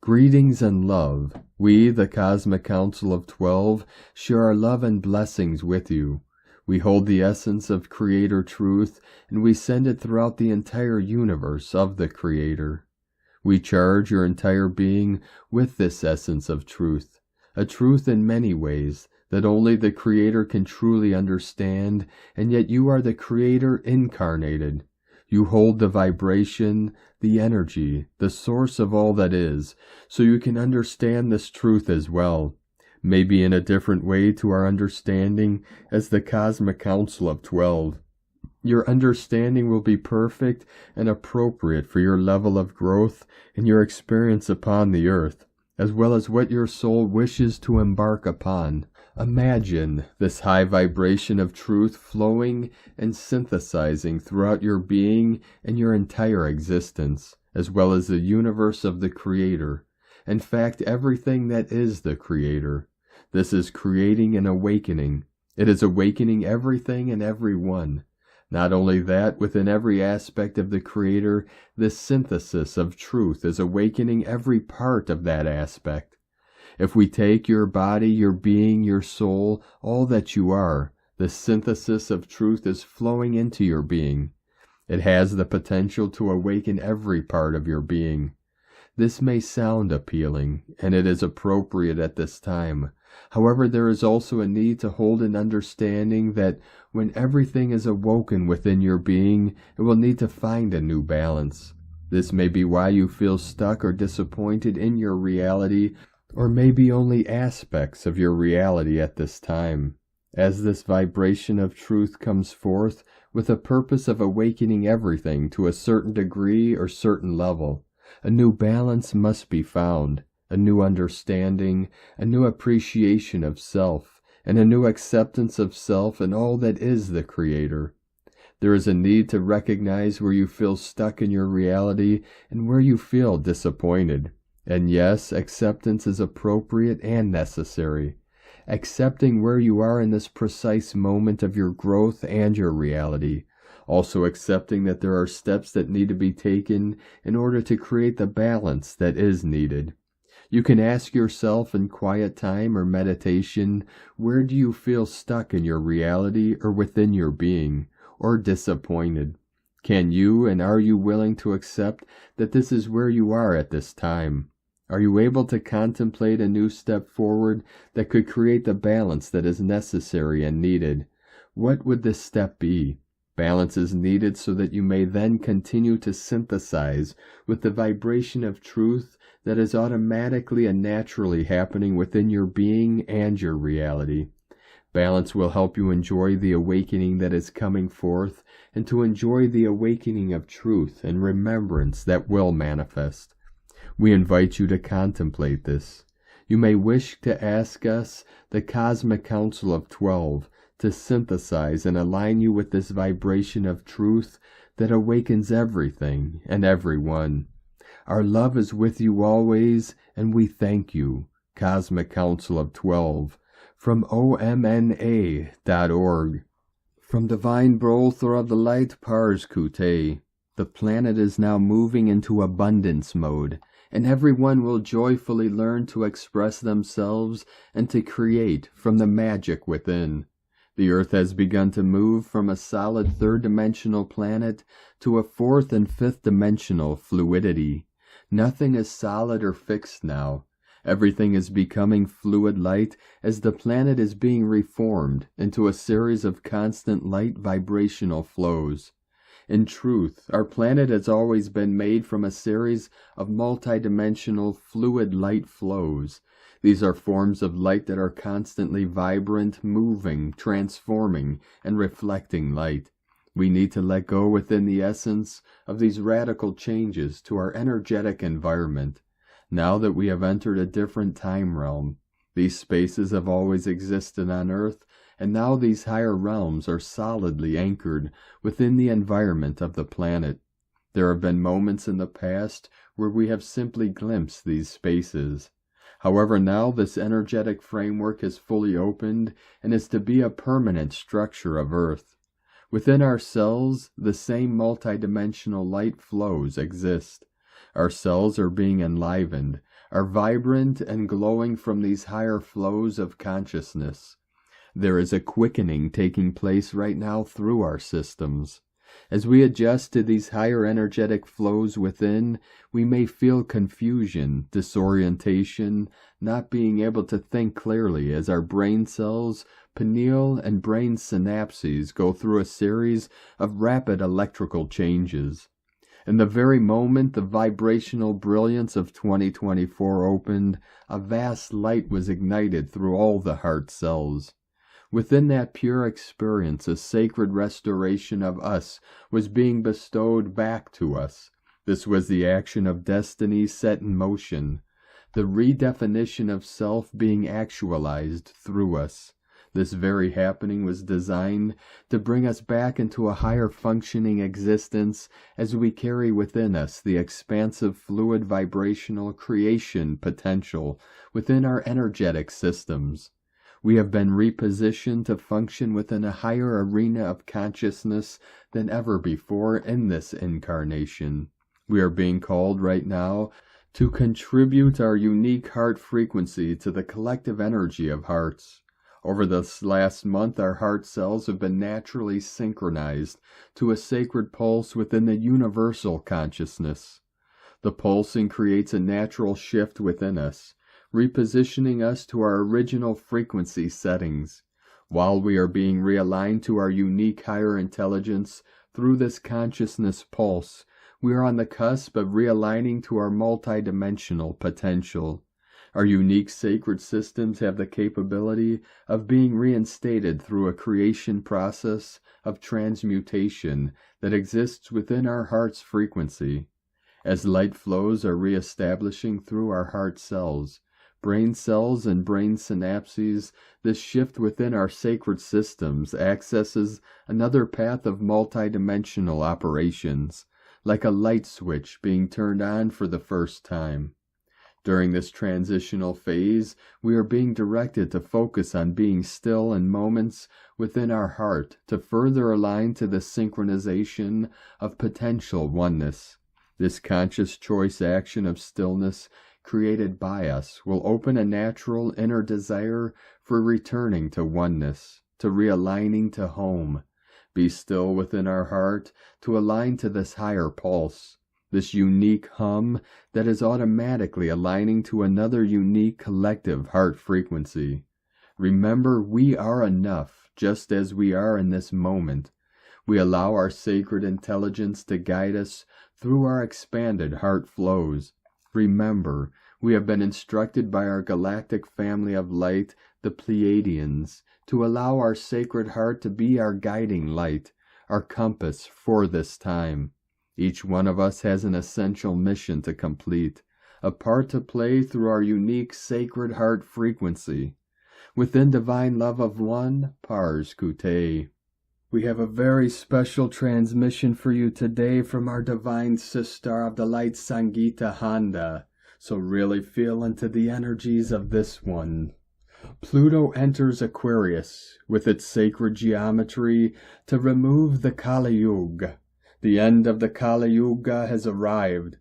A: Greetings and love. We, the Cosmic Council of 12, share our love and blessings with you. We hold the essence of Creator truth, and we send it throughout the entire universe of the Creator. We charge your entire being with this essence of truth, a truth in many ways that only the Creator can truly understand, and yet you are the Creator incarnated. You hold the vibration, the energy, the source of all that is, so you can understand this truth as well, maybe in a different way to our understanding as the Cosmic Council of 12. Your understanding will be perfect and appropriate for your level of growth and your experience upon the earth, as well as what your soul wishes to embark upon. Imagine this high vibration of truth flowing and synthesizing throughout your being and your entire existence, as well as the universe of the Creator. In fact, everything that is the Creator. This is creating an awakening. It is awakening everything and everyone. Not only that, within every aspect of the Creator, this synthesis of truth is awakening every part of that aspect. If we take your body, your being, your soul, all that you are, the synthesis of truth is flowing into your being. It has the potential to awaken every part of your being. This may sound appealing, and it is appropriate at this time. However, there is also a need to hold an understanding that when everything is awoken within your being, it will need to find a new balance. This may be why you feel stuck or disappointed in your reality, or maybe only aspects of your reality at this time. As this vibration of truth comes forth with a purpose of awakening everything to a certain degree or certain level, a new balance must be found, a new understanding, a new appreciation of self, and a new acceptance of self and all that is the Creator. There is a need to recognize where you feel stuck in your reality and where you feel disappointed. And yes, acceptance is appropriate and necessary. Accepting where you are in this precise moment of your growth and your reality. Also accepting that there are steps that need to be taken in order to create the balance that is needed. You can ask yourself in quiet time or meditation, where do you feel stuck in your reality or within your being, or disappointed? Can you and are you willing to accept that this is where you are at this time? Are you able to contemplate a new step forward that could create the balance that is necessary and needed? What would this step be? Balance is needed so that you may then continue to synthesize with the vibration of truth that is automatically and naturally happening within your being and your reality. Balance will help you enjoy the awakening that is coming forth and to enjoy the awakening of truth and remembrance that will manifest. We invite you to contemplate this. You may wish to ask us, the Cosmic Council of 12, to synthesize and align you with this vibration of truth that awakens everything and everyone. Our love is with you always, and we thank you. Cosmic Council of 12, from omna.org. From Divine Brother of the Light Pars Kute, the planet is now moving into abundance mode, and everyone will joyfully learn to express themselves and to create from the magic within. The Earth has begun to move from a solid third-dimensional planet to a fourth and fifth-dimensional fluidity. Nothing is solid or fixed now. Everything is becoming fluid light as the planet is being reformed into a series of constant light vibrational flows. In truth, our planet has always been made from a series of multidimensional fluid light flows. These are forms of light that are constantly vibrant, moving, transforming, and reflecting light. We need to let go within the essence of these radical changes to our energetic environment. Now that we have entered a different time realm, these spaces have always existed on Earth, and now these higher realms are solidly anchored within the environment of the planet. There have been moments in the past where we have simply glimpsed these spaces. However, now this energetic framework is fully opened and is to be a permanent structure of Earth. Within our cells, the same multidimensional light flows exist. Our cells are being enlivened, are vibrant and glowing from these higher flows of consciousness. There is a quickening taking place right now through our systems. As we adjust to these higher energetic flows within, we may feel confusion, disorientation, not being able to think clearly as our brain cells, pineal and brain synapses go through a series of rapid electrical changes. In the very moment the vibrational brilliance of 2024 opened, a vast light was ignited through all the heart cells. Within that pure experience, a sacred restoration of us was being bestowed back to us. This was the action of destiny set in motion, the redefinition of self being actualized through us. This very happening was designed to bring us back into a higher functioning existence as we carry within us the expansive fluid vibrational creation potential within our energetic systems. We have been repositioned to function within a higher arena of consciousness than ever before in this incarnation. We are being called right now to contribute our unique heart frequency to the collective energy of hearts. Over this last month, our heart cells have been naturally synchronized to a sacred pulse within the universal consciousness. The pulsing creates a natural shift within us, repositioning us to our original frequency settings. While we are being realigned to our unique higher intelligence through this consciousness pulse, we are on the cusp of realigning to our multidimensional potential. Our unique sacred systems have the capability of being reinstated through a creation process of transmutation that exists within our heart's frequency. As light flows are reestablishing through our heart cells, brain cells and brain synapses, this shift within our sacred systems accesses another path of multidimensional operations, like a light switch being turned on for the first time. During this transitional phase, we are being directed to focus on being still in moments within our heart to further align to the synchronization of potential oneness. This conscious choice action of stillness created by us will open a natural inner desire for returning to oneness, to realigning to home. Be still within our heart to align to this higher pulse, this unique hum that is automatically aligning to another unique collective heart frequency. Remember, we are enough just as we are in this moment. We allow our sacred intelligence to guide us through our expanded heart flows. Remember, we have been instructed by our galactic family of light, the Pleiadians, to allow our sacred heart to be our guiding light, our compass for this time. Each one of us has an essential mission to complete, a part to play through our unique sacred heart frequency, within divine love of one, Pars Kute. We have a very special transmission for you today from our divine sister of the light, Sangita Handa. So really feel into the energies of this one. Pluto enters Aquarius with its sacred geometry to remove the Kali Yuga. The end of the Kali Yuga has arrived.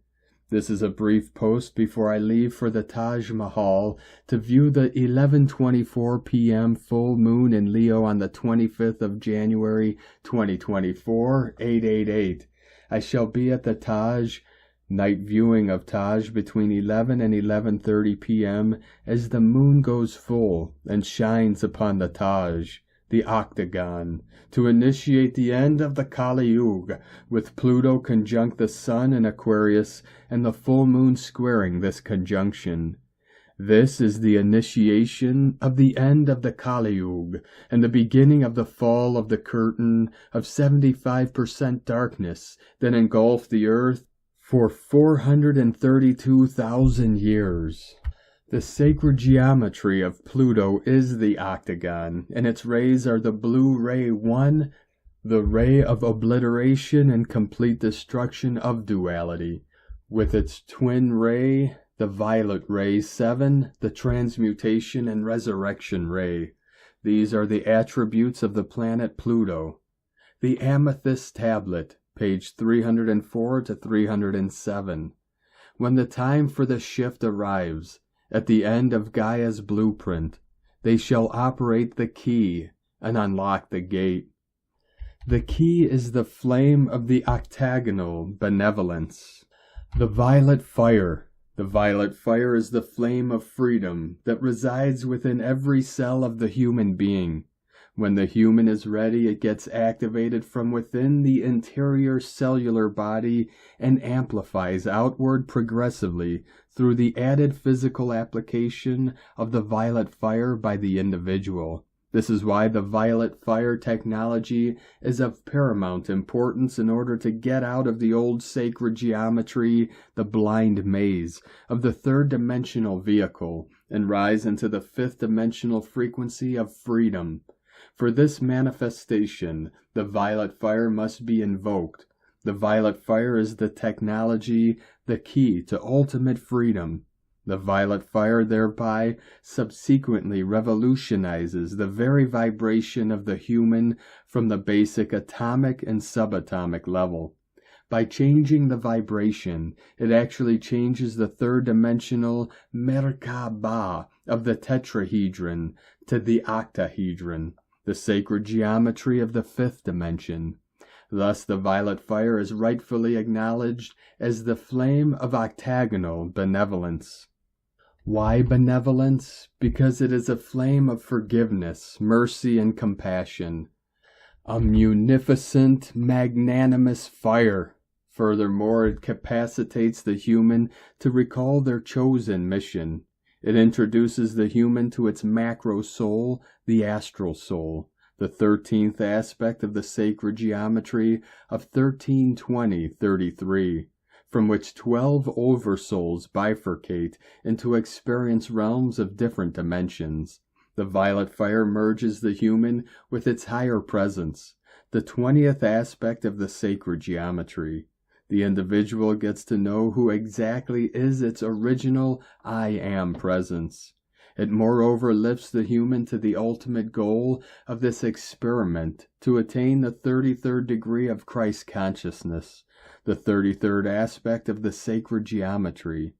A: This is a brief post before I leave for the Taj Mahal to view the 11:24 p.m. full moon in Leo on the 25th of January 2024, 888. I shall be at the Taj, night viewing of Taj, between 11 and 11:30 p.m. as the moon goes full and shines upon the Taj, the octagon, to initiate the end of the Kali Yuga, with Pluto conjunct the Sun in Aquarius and the full moon squaring this conjunction. This is the initiation of the end of the Kali Yuga and the beginning of the fall of the curtain of 75% darkness that engulfed the earth for 432,000 years. The sacred geometry of Pluto is the octagon, and its rays are the blue ray 1, the ray of obliteration and complete destruction of duality, with its twin ray, the violet ray 7, the transmutation and resurrection ray. These are the attributes of the planet Pluto. The amethyst tablet, page 304 to 307. When the time for the shift arrives, at the end of Gaia's blueprint, they shall operate the key and unlock the gate. The key is the flame of the octagonal benevolence, the violet fire. The violet fire is the flame of freedom that resides within every cell of the human being. When the human is ready, it gets activated from within the interior cellular body and amplifies outward progressively through the added physical application of the violet fire by the individual. This is why the violet fire technology is of paramount importance in order to get out of the old sacred geometry, the blind maze of the third-dimensional vehicle, and rise into the fifth-dimensional frequency of freedom. For this manifestation, the violet fire must be invoked. The violet fire is the technology, the key to ultimate freedom. The violet fire thereby subsequently revolutionizes the very vibration of the human from the basic atomic and subatomic level. By changing the vibration, it actually changes the third-dimensional Merkaba of the tetrahedron to the octahedron, the sacred geometry of the fifth dimension. Thus the violet fire is rightfully acknowledged as the flame of octagonal benevolence. Why benevolence? Because it is a flame of forgiveness, mercy, and compassion. A munificent, magnanimous fire. Furthermore, it capacitates the human to recall their chosen mission. It introduces the human to its macro soul, the astral soul, the 13th aspect of the sacred geometry of 1320-33, from which 12 oversouls bifurcate into experience realms of different dimensions. The violet fire merges the human with its higher presence, the 20th aspect of the sacred geometry. The individual gets to know who exactly is its original I Am presence. It moreover lifts the human to the ultimate goal of this experiment to attain the 33rd degree of Christ consciousness, the 33rd aspect of the sacred geometry.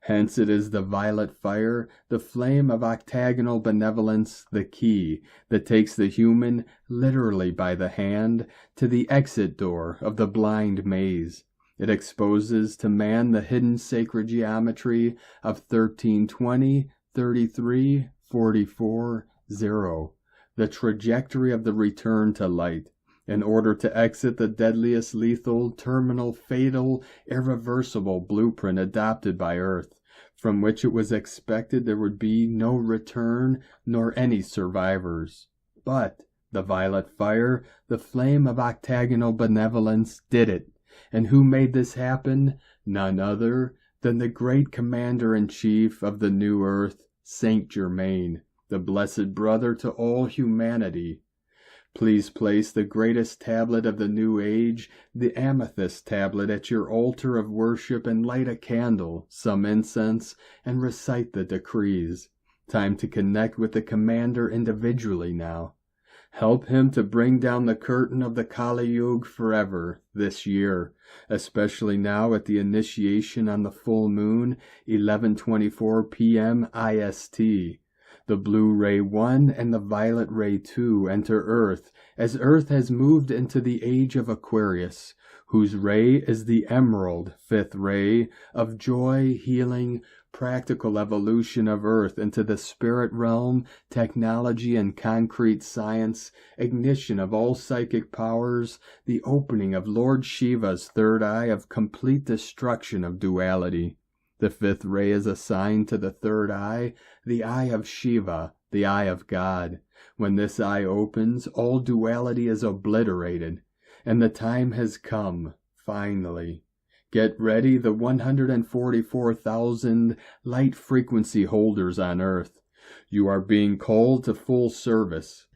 A: Hence it is the violet fire, the flame of octagonal benevolence, the key that takes the human literally by the hand to the exit door of the blind maze. It exposes to man the hidden sacred geometry of 1320, 33, 44, 0, the trajectory of the return to light, in order to exit the deadliest, lethal, terminal, fatal, irreversible blueprint adopted by Earth, from which it was expected there would be no return nor any survivors. But the violet fire, the flame of octagonal benevolence, did it. And who made this happen? None other than the great Commander-in-Chief of the New Earth, Saint Germain, the blessed brother to all humanity. Please place the greatest tablet of the New Age, the amethyst tablet, at your altar of worship and light a candle, some incense, and recite the decrees. Time to connect with the Commander individually now. Help him to bring down the curtain of the Kali Yuga forever this year, especially now at the initiation on the full moon, 11:24 p.m. IST. The blue ray 1 and the violet ray 2 enter Earth, as Earth has moved into the age of Aquarius, whose ray is the emerald 5th ray of joy, healing, practical evolution of Earth into the spirit realm, technology and concrete science, ignition of all psychic powers, the opening of Lord Shiva's third eye of complete destruction of duality. The 5th ray is assigned to the third eye, the eye of Shiva, the eye of God. When this eye opens, all duality is obliterated, and the time has come, finally. Get ready, the 144,000 light frequency holders on Earth. You are being called to full service.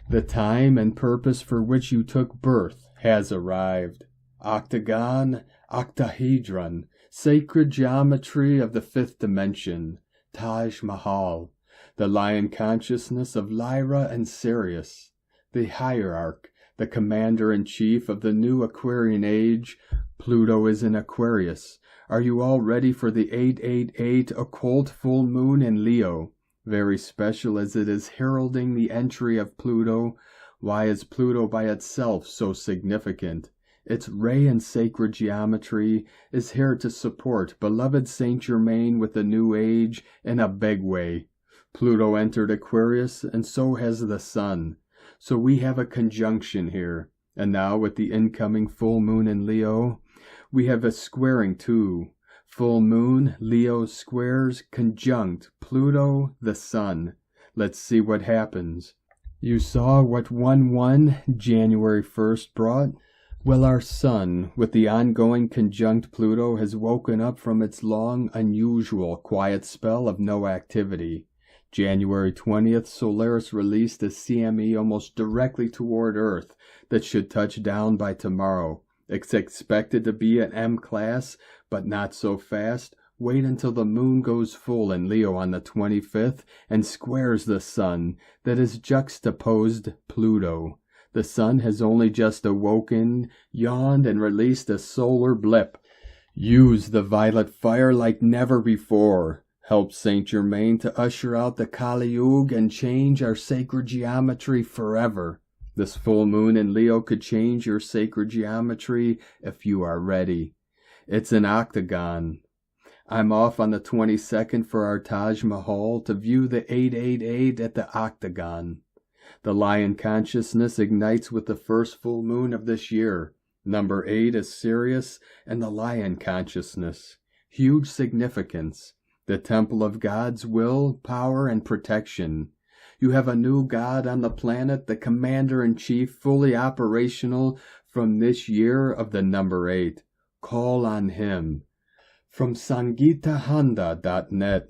A: The time and purpose for which you took birth has arrived. Octagon, octahedron, sacred geometry of the 5th dimension, Taj Mahal, the lion consciousness of Lyra and Sirius, the hierarch, the commander-in-chief of the new Aquarian age. Pluto is in Aquarius. Are you all ready for the 888 occult full moon in Leo? Very special as it is heralding the entry of Pluto. Why is Pluto by itself so significant? Its ray and sacred geometry is here to support beloved Saint Germain with the new age in a big way. Pluto entered Aquarius, and so has the Sun. So we have a conjunction here. And now with the incoming full moon in Leo, we have a squaring too. Full moon, Leo squares, conjunct Pluto, the Sun. Let's see what happens. You saw what 1/1 January 1st brought? Well, our Sun, with the ongoing conjunct Pluto, has woken up from its long, unusual, quiet spell of no activity. January 20th, Solaris released a CME almost directly toward Earth that should touch down by tomorrow. It's expected to be an M-class, but not so fast. Wait until the moon goes full in Leo on the 25th and squares the Sun that is juxtaposed Pluto. The Sun has only just awoken, yawned, and released a solar blip. Use the violet fire like never before. Help Saint Germain to usher out the Kali Yuga and change our sacred geometry forever. This full moon in Leo could change your sacred geometry if you are ready. It's an octagon. I'm off on the 22nd for our Taj Mahal to view the 888 at the octagon. The lion consciousness ignites with the first full moon of this year. Number 8 is Sirius and the lion consciousness. Huge significance. The temple of God's will, power, and protection. You have a new God on the planet, the Commander-in-Chief, fully operational from this year of the number 8. Call on him. From SangeetaHonda.net.